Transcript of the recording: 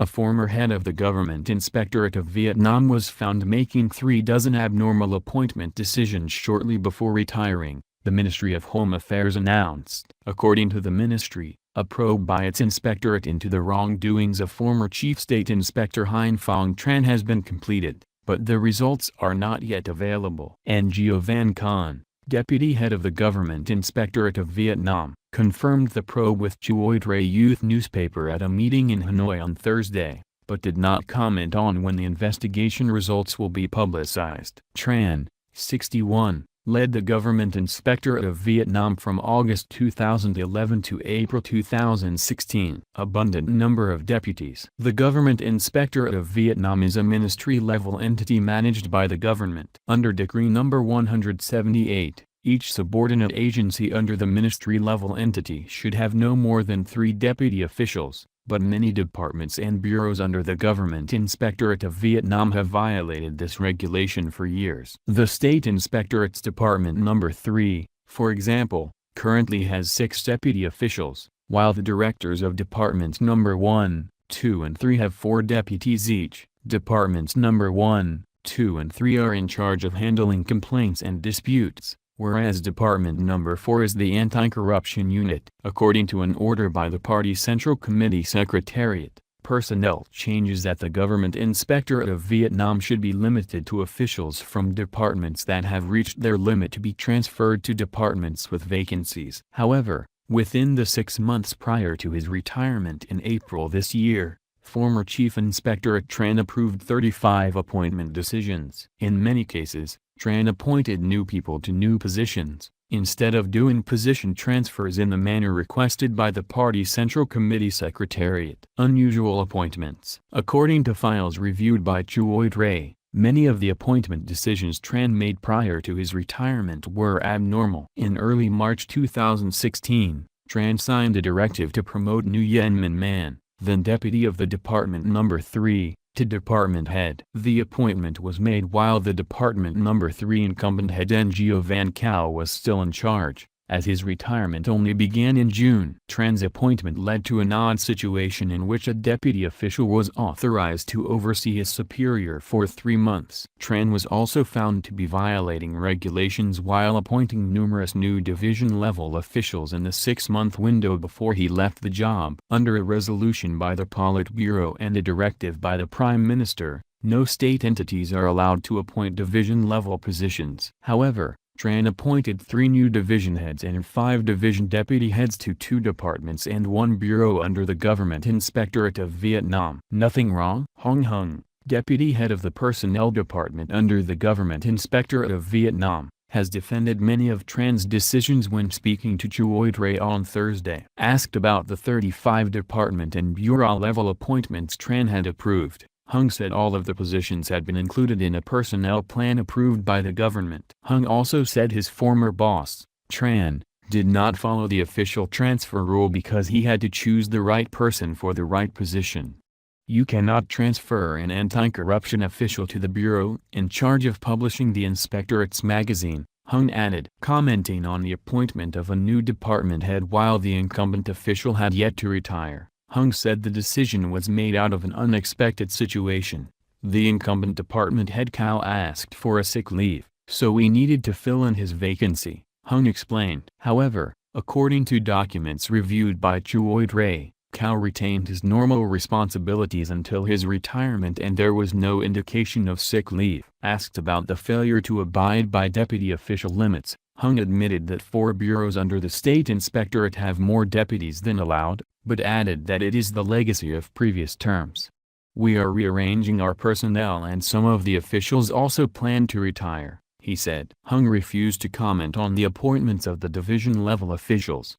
A former head of the Government Inspectorate of Vietnam was found making 36 abnormal appointment decisions shortly before retiring, the Ministry of Home Affairs announced. According to the ministry, a probe by its inspectorate into the wrongdoings of former Chief State Inspector Hein Phong Tran has been completed, but the results are not yet available. Ngo Van Con, deputy head of the Government Inspectorate of Vietnam, confirmed the probe with Chuoit Ray Youth newspaper at a meeting in Hanoi on Thursday, but did not comment on when the investigation results will be publicized. Tran, 61, led the Government Inspectorate of Vietnam from August 2011 to April 2016. Abundant number of deputies. The Government Inspectorate of Vietnam is a ministry-level entity managed by the government. Under Decree No. 178, each subordinate agency under the ministry-level entity should have no more than 3 deputy officials, but many departments and bureaus under the Government Inspectorate of Vietnam have violated this regulation for years. The State Inspectorate's Department No. 3, for example, currently has 6 deputy officials, while the directors of Departments No. 1, 2 and 3 have 4 deputies each. Departments No. 1, 2 and 3 are in charge of handling complaints and disputes, whereas Department No. 4 is the anti-corruption unit. According to an order by the Party Central Committee Secretariat, personnel changes at the Government Inspectorate of Vietnam should be limited to officials from departments that have reached their limit to be transferred to departments with vacancies. However, within the 6 months prior to his retirement in April this year, former Chief Inspectorate Tran approved 35 appointment decisions. In many cases, Tran appointed new people to new positions, instead of doing position transfers in the manner requested by the Party Central Committee Secretariat. Unusual appointments. According to files reviewed by Chuoit Ray, many of the appointment decisions Tran made prior to his retirement were abnormal. In early March 2016, Tran signed a directive to promote Nguyen Minh Man, then deputy of the Department No. 3, to department head. The appointment was made while the Department No. 3 incumbent head Ngo Van Cao was still in charge, as his retirement only began in June. Tran's appointment led to an odd situation in which a deputy official was authorized to oversee his superior for 3 months. Tran was also found to be violating regulations while appointing numerous new division-level officials in the 6-month window before he left the job. Under a resolution by the Politburo and a directive by the Prime Minister, no state entities are allowed to appoint division-level positions. However, Tran appointed 3 new division heads and 5 division deputy heads to 2 departments and 1 bureau under the Government Inspectorate of Vietnam. Nothing wrong? Hong Hung, deputy head of the Personnel Department under the Government Inspectorate of Vietnam, has defended many of Tran's decisions when speaking to Chuoit Ray on Thursday. Asked about the 35 department and bureau-level appointments Tran had approved, Hung said all of the positions had been included in a personnel plan approved by the government. Hung also said his former boss, Tran, did not follow the official transfer rule because he had to choose the right person for the right position. You cannot transfer an anti-corruption official to the bureau in charge of publishing the Inspectorate's magazine, Hung added. Commenting on the appointment of a new department head while the incumbent official had yet to retire, Hung said the decision was made out of an unexpected situation. The incumbent department head Cao asked for a sick leave, so we needed to fill in his vacancy, Hung explained. However, according to documents reviewed by Chuoit Ray, Cao retained his normal responsibilities until his retirement and there was no indication of sick leave. Asked about the failure to abide by deputy official limits, Hung admitted that 4 bureaus under the State Inspectorate have more deputies than allowed, but added that it is the legacy of previous terms. We are rearranging our personnel and some of the officials also plan to retire, he said. Hung refused to comment on the appointments of the division-level officials.